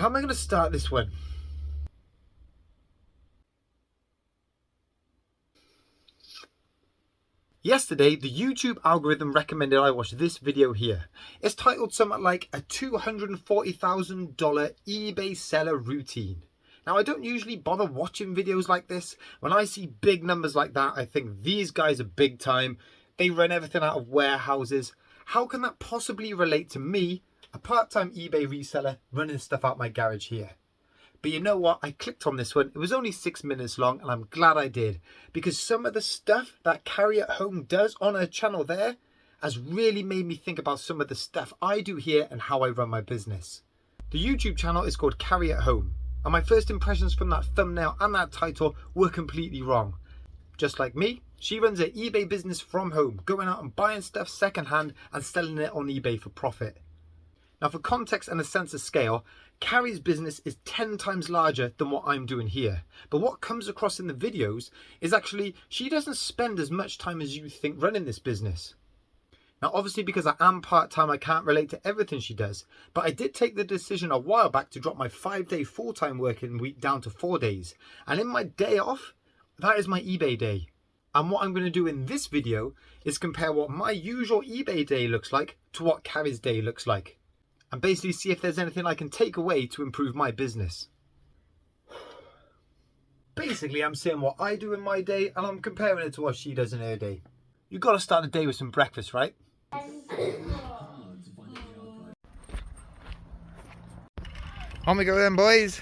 How am I going to start this one? Yesterday, the YouTube algorithm recommended I watch this video here. It's titled something like a $240,000 eBay seller routine. Now, I don't usually bother watching videos like this. When I see big numbers like that, I think these guys are big time. They run everything out of warehouses. How can that possibly relate to me, a part-time eBay reseller, running stuff out my garage here? But you know what? I clicked on this one. It was only 6 minutes long, and I'm glad I did, because some of the stuff that Carrie at home does on her channel there has really made me think about some of the stuff I do here and how I run my business. The YouTube channel is called Carrie at Home, and my first impressions from that thumbnail and that title were completely wrong. Just like me, she runs her eBay business from home, going out and buying stuff secondhand and selling it on eBay for profit. Now, for context and a sense of scale, Carrie's business is 10 times larger than what I'm doing here. But what comes across in the videos is actually she doesn't spend as much time as you think running this business. Now, obviously, because I am part-time, I can't relate to everything she does. But I did take the decision a while back to drop my 5-day full-time working week down to 4 days. And in my day off, that is my eBay day. And what I'm going to do in this video is compare what my usual eBay day looks like to what Carrie's day looks like. And basically see if there's anything I can take away to improve my business. Basically, I'm saying what I do in my day and I'm comparing it to what she does in her day. You've got to start the day with some breakfast, right? On we go then, boys.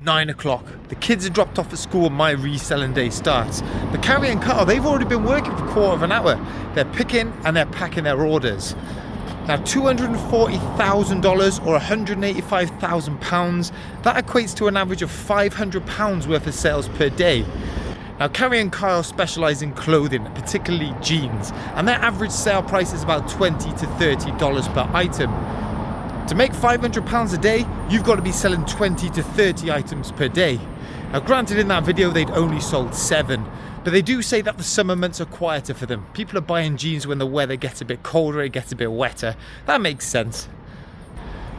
9 o'clock. The kids are dropped off at school and my reselling day starts. But Carrie and Carl, they've already been working for a quarter of an hour. They're picking and they're packing their orders. Now, $240,000 or £185,000, that equates to an average of £500 worth of sales per day. Now, Carrie and Kyle specialise in clothing, particularly jeans, and their average sale price is about $20 to $30 per item. To make £500 a day, you've got to be selling 20 to 30 items per day. Now, granted, in that video they'd only sold 7, but they do say that the summer months are quieter for them. People are buying jeans when the weather gets a bit colder, it gets a bit wetter. That makes sense.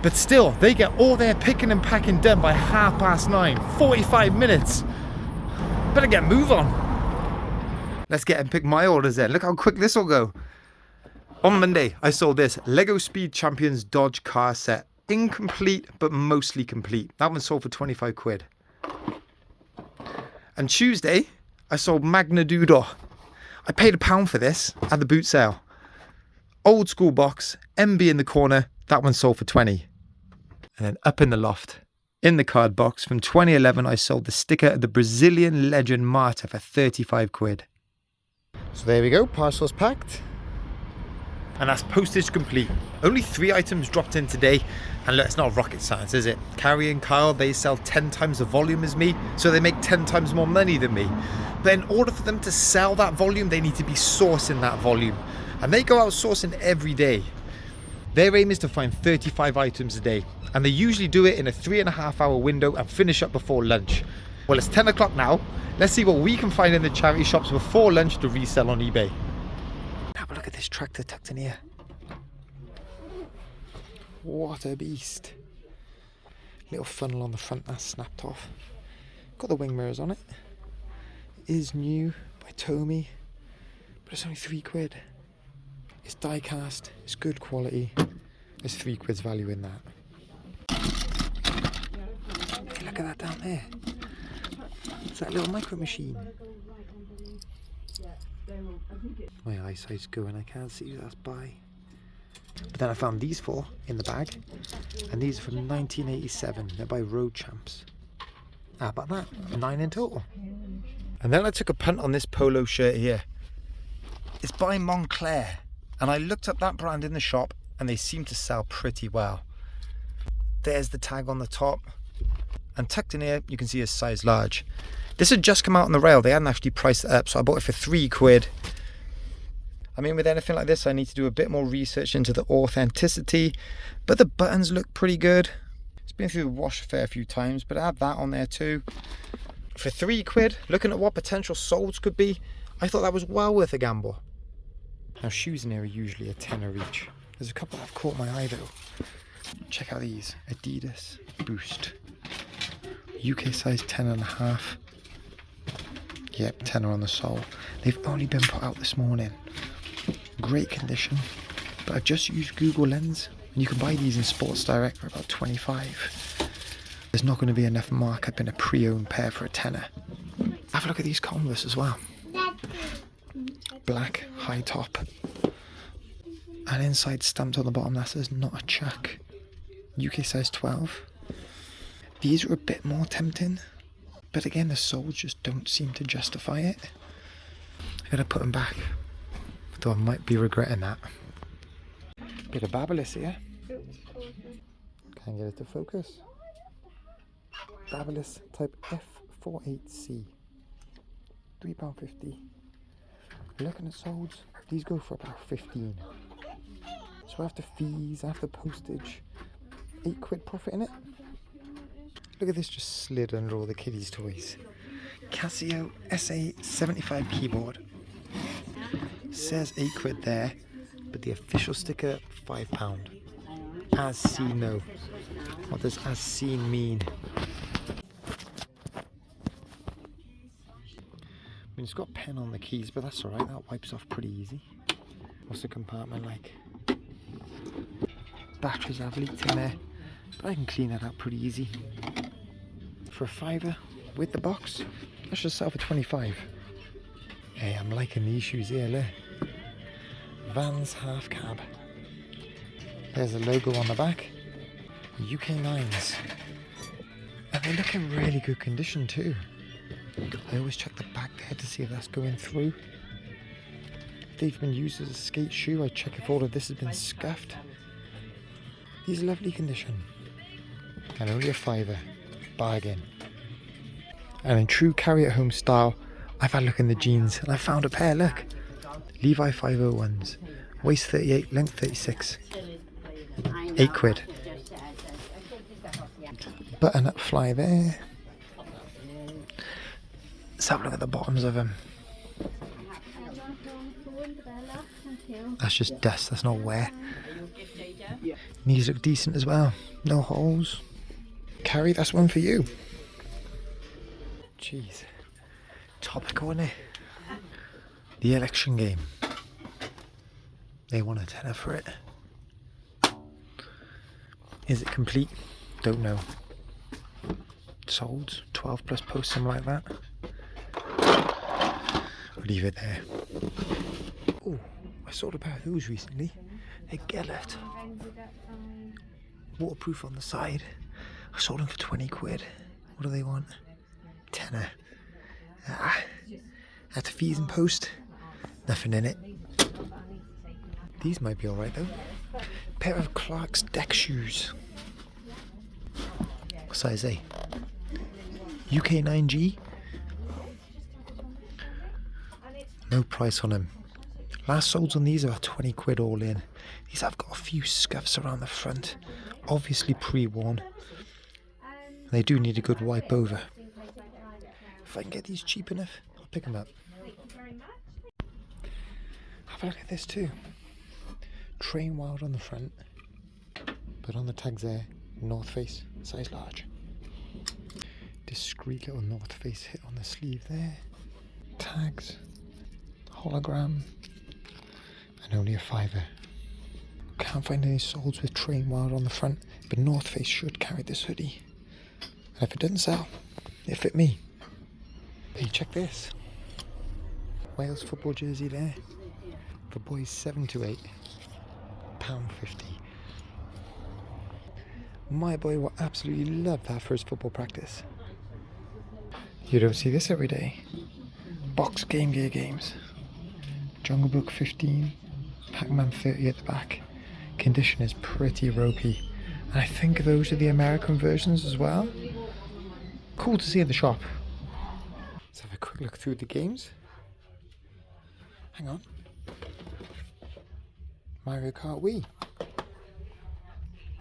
But still, they get all their picking and packing done by 9:30, 45 minutes. Better get move on. Let's get and pick my orders then. Look how quick this will go. On Monday, I sold this Lego Speed Champions Dodge car set. Incomplete, but mostly complete. That one sold for 25 quid. And Tuesday, I sold Magna Doodle. I paid £1 for this at the boot sale. Old school box, MB in the corner. That one sold for 20. And then up in the loft, in the card box from 2011, I sold the sticker of the Brazilian legend Marta for 35 quid. So there we go, parcels packed. And that's postage complete. Only 3 items dropped in today. And look, it's not rocket science, is it? Carrie and Kyle, they sell 10 times the volume as me, so they make 10 times more money than me. But in order for them to sell that volume, they need to be sourcing that volume. And they go out sourcing every day. Their aim is to find 35 items a day. And they usually do it in a 3.5-hour window and finish up before lunch. Well, it's 10 o'clock now. Let's see what we can find in the charity shops before lunch to resell on eBay. Have a look at this tractor tucked in here. What a beast. Little funnel on the front that's snapped off. Got the wing mirrors on it. It is new by Tommy, but it's only 3 quid. It's die cast, it's good quality. There's 3 quid's value in that. Look at that down there. It's that little micro machine. My eyesight's going, I can't see who that's by. But then I found these 4 in the bag, and these are from 1987. They're by Road Champs. How about that? 9 in total. And then I took a punt on this polo shirt here. It's by Montclair, and I looked up that brand in the shop, and they seem to sell pretty well. There's the tag on the top, and tucked in here you can see a size large. This had just come out on the rail. They hadn't actually priced it up, so I bought it for 3 quid. I mean, with anything like this, I need to do a bit more research into the authenticity, but the buttons look pretty good. It's been through the wash a fair few times, but I had that on there too. For 3 quid, looking at what potential solds could be, I thought that was well worth a gamble. Now, shoes in here are usually a tenner each. There's a couple that have caught my eye though. Check out these Adidas Boost. UK size 10.5. Yep, 10 on the sole. They've only been put out this morning. Great condition. But I've just used Google Lens. And you can buy these in Sports Direct for about 25. There's not going to be enough markup in a pre-owned pair for a tenner. Have a look at these Converse as well. Black, high top. And inside stamped on the bottom that says not a chuck. UK size 12. These are a bit more tempting. But again, the soles just don't seem to justify it. I gotta put them back. Though I might be regretting that. Bit of Babyliss here. Can't get it to focus. Babyliss type F48C. £3.50. Looking at soles, these go for about 15. So after fees, after postage, £8 profit in it. Look at this, just slid under all the kiddies' toys. Casio SA75 keyboard. Says £8 there, but the official sticker £5. As seen though. What does as seen mean? I mean, it's got a pen on the keys, but that's alright, that wipes off pretty easy. What's the compartment like? Batteries have leaked in there, but I can clean that out pretty easy. For a £5 with the box, that should sell for 25. Hey, I'm liking these shoes here, look. Vans half cab. There's a logo on the back. UK 9s. And they look in really good condition too. I always check the back there to see if that's going through. If they've been used as a skate shoe, I check if all of this has been scuffed. These are lovely condition. And only a £5. Bargain. And in true carry at home style, I've had a look in the jeans and I found a pair, look. Levi 501s. Waist 38, length 36. £8. Button up fly there. Let's have a look at the bottoms of them. That's just dust, that's not wear. Knees look decent as well. No holes. Carrie, that's one for you. Jeez. Topical, isn't it? The election game. They want a tenner for it. Is it complete? Don't know. Sold. 12 plus post, something like that. I'll leave it there. Oh, I sold a pair of those recently. They're Gellert. Waterproof on the side. I sold them for £20. What do they want? Tenner. After fees and post, nothing in it. These might be alright though. Pair of Clark's deck shoes. What size are they? UK 9G. No price on them. Last solds on these are about £20 all in. These have got a few scuffs around the front. Obviously pre-worn. They do need a good wipe over. If I can get these cheap enough, I'll pick them up. Have a look at this too. Train Wild on the front, but on the tags there, North Face, size large. Discreet little North Face hit on the sleeve there. Tags, hologram, and only a £5. Can't find any solds with Train Wild on the front, but North Face should carry this hoodie. And if it doesn't sell, it fit me. Hey, check this. Wales football jersey there. For boys 7 to 8. £1.50. My boy will absolutely love that for his football practice. You don't see this every day. Box Game Gear games. Jungle Book 15. Pac-Man 30 at the back. Condition is pretty ropey. And I think those are the American versions as well. Cool to see at the shop. Let's have a quick look through the games. Hang on. Mario Kart Wii.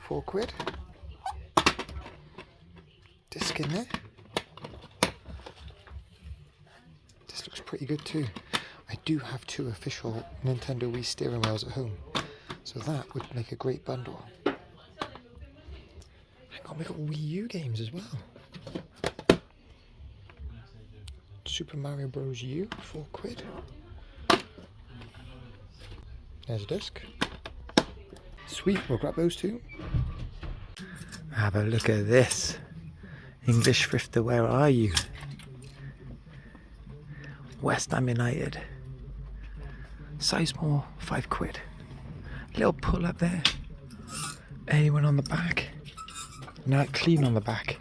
£4. Disc in there. pretty good too. I do have two official Nintendo Wii steering wheels at home. So that would make a great bundle. Hang on, we got Wii U games as well. Super Mario Bros. U, £4. There's a disc. Sweet, we'll grab those two. Have a look at this. English Thrifter, where are you? West Ham United. Sizemore, £5. Little pull up there. Anyone on the back? Not clean on the back.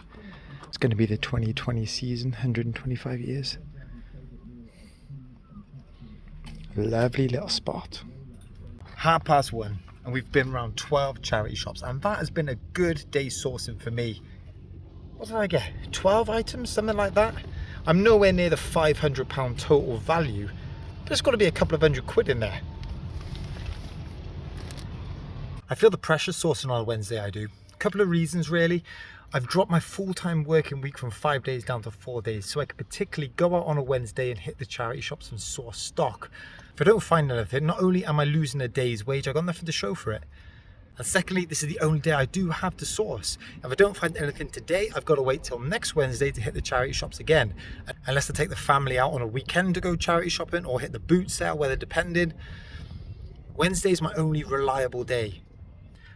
It's going to be the 2020 season, 125 years. Lovely little spot. 1:30, and we've been around 12 charity shops, and that has been a good day sourcing for me. What did I get? 12 items, something like that? I'm nowhere near the £500 total value, but it's got to be a couple of £100 in there. I feel the pressure sourcing on a Wednesday, I do. A couple of reasons really. I've dropped my full-time working week from 5 days down to 4 days, so I can particularly go out on a Wednesday and hit the charity shops and source stock. If I don't find anything, not only am I losing a day's wage, I've got nothing to show for it. And secondly, this is the only day I do have to source. If I don't find anything today, I've got to wait till next Wednesday to hit the charity shops again. Unless I take the family out on a weekend to go charity shopping or hit the boot sale, weather depending. Wednesday's my only reliable day.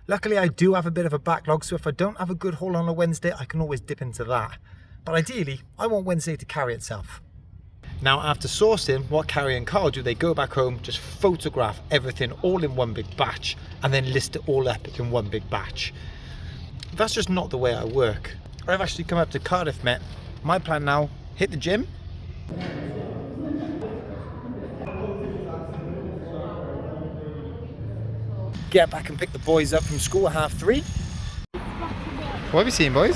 Luckily, I do have a bit of a backlog, so if I don't have a good haul on a Wednesday, I can always dip into that. But ideally, I want Wednesday to carry itself. Now, after sourcing, what Carrie and Carl do, they go back home, just photograph everything all in one big batch, and then list it all up in one big batch. That's just not the way I work. I've actually come up to Cardiff, mate. My plan now, hit the gym. Get back and pick the boys up from school at 3:30. What have you seen, boys?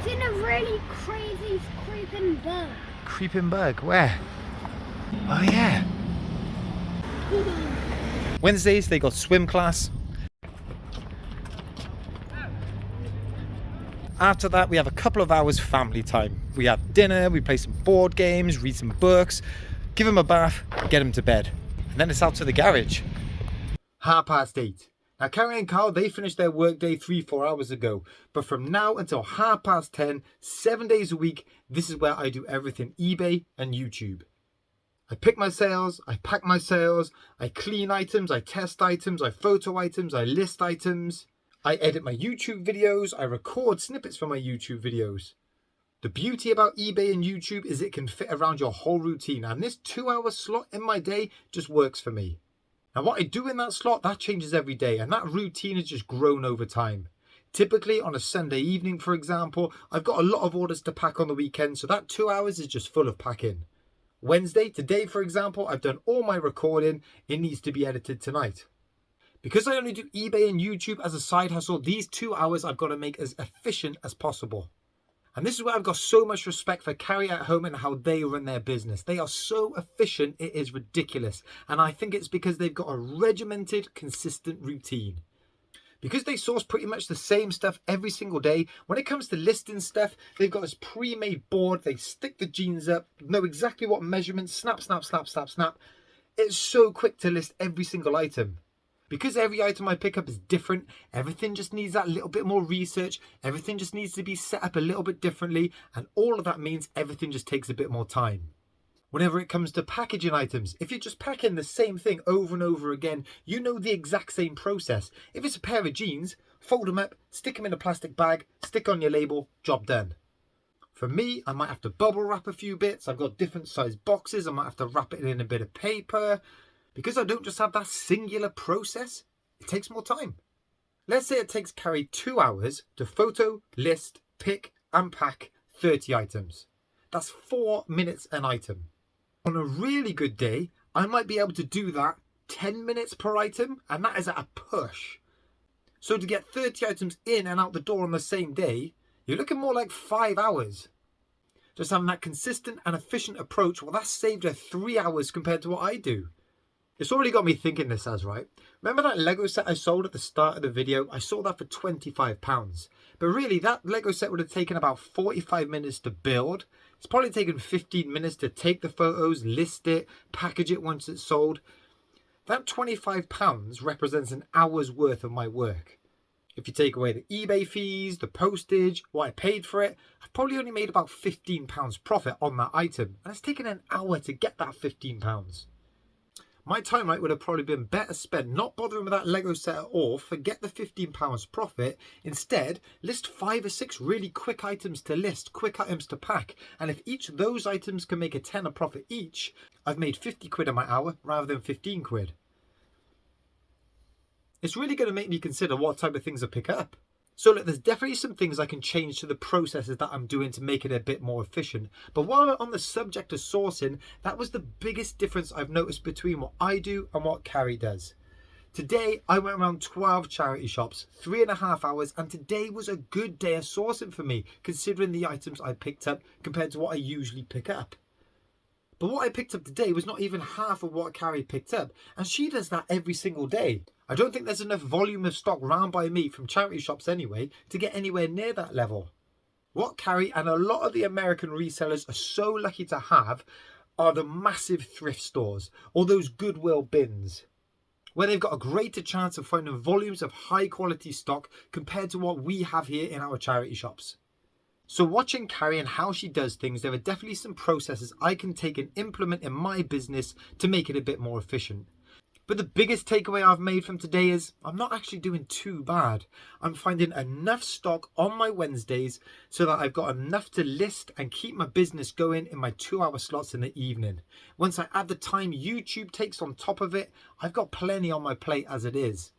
Seen a really crazy creeping bug. Creeping bug? Where? Oh yeah. Wednesdays they got swim class. After that we have a couple of hours family time. We have dinner, we play some board games, read some books, give them a bath, get them to bed. And then it's out to the garage. 8:30. Now Carrie and Carl, they finished their workday 3-4 hours ago. But from now until 10:30, 7 days a week, this is where I do everything eBay and YouTube. I pick my sales, I pack my sales, I clean items, I test items, I photo items, I list items. I edit my YouTube videos, I record snippets for my YouTube videos. The beauty about eBay and YouTube is it can fit around your whole routine, and this 2-hour slot in my day just works for me. Now what I do in that slot, that changes every day, and that routine has just grown over time. Typically on a Sunday evening, for example, I've got a lot of orders to pack on the weekend, so that 2 hours is just full of packing. Wednesday, today for example, I've done all my recording, it needs to be edited tonight. Because I only do eBay and YouTube as a side hustle, these 2 hours I've got to make as efficient as possible. And this is where I've got so much respect for Carrie at home and how they run their business. They are so efficient, it is ridiculous. And I think it's because they've got a regimented, consistent routine. Because they source pretty much the same stuff every single day, when it comes to listing stuff, they've got this pre-made board, they stick the jeans up, know exactly what measurements, snap, snap, snap, snap, snap. It's so quick to list every single item. Because every item I pick up is different, everything just needs that little bit more research, everything just needs to be set up a little bit differently, and all of that means everything just takes a bit more time. Whenever it comes to packaging items, if you're just packing the same thing over and over again, you know the exact same process. If it's a pair of jeans, fold them up, stick them in a plastic bag, stick on your label, job done. For me, I might have to bubble wrap a few bits, I've got different size boxes, I might have to wrap it in a bit of paper. Because I don't just have that singular process, it takes more time. Let's say it takes Carrie 2 hours to photo, list, pick and pack 30 items. That's 4 minutes an item. On a really good day, I might be able to do that 10 minutes per item, and that is at a push. So to get 30 items in and out the door on the same day, you're looking more like 5 hours. Just having that consistent and efficient approach, well, that's saved her 3 hours compared to what I do. It's already got me thinking this as, right? Remember that Lego set I sold at the start of the video? I sold that for £25. But really, that Lego set would have taken about 45 minutes to build. It's probably taken 15 minutes to take the photos, list it, package it once it's sold. That £25 represents an hour's worth of my work. If you take away the eBay fees, the postage, what I paid for it, I've probably only made about £15 profit on that item, and it's taken an hour to get that £15. My time would have probably been better spent not bothering with that Lego set at all, forget the £15 profit, instead list 5 or 6 really quick items to list, quick items to pack, and if each of those items can make a tenner profit each, I've made 50 quid on my hour rather than 15 quid. It's really going to make me consider what type of things I pick up. So look, there's definitely some things I can change to the processes that I'm doing to make it a bit more efficient. But while we're on the subject of sourcing, that was the biggest difference I've noticed between what I do and what Carrie does. Today, I went around 12 charity shops, 3.5 hours, and today was a good day of sourcing for me, considering the items I picked up compared to what I usually pick up. But what I picked up today was not even half of what Carrie picked up, and she does that every single day. I don't think there's enough volume of stock round by me from charity shops anyway to get anywhere near that level. What Carrie and a lot of the American resellers are so lucky to have are the massive thrift stores, or those Goodwill bins, where they've got a greater chance of finding volumes of high quality stock compared to what we have here in our charity shops. So watching Carrie and how she does things, there are definitely some processes I can take and implement in my business to make it a bit more efficient. But the biggest takeaway I've made from today is I'm not actually doing too bad. I'm finding enough stock on my Wednesdays so that I've got enough to list and keep my business going in my 2-hour slots in the evening. Once I add the time YouTube takes on top of it, I've got plenty on my plate as it is.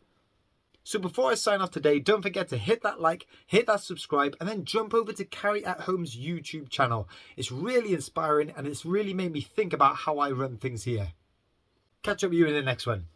So before I sign off today, don't forget to hit that like, hit that subscribe, and then jump over to Carrie at Home's YouTube channel. It's really inspiring and it's really made me think about how I run things here. Catch up with you in the next one.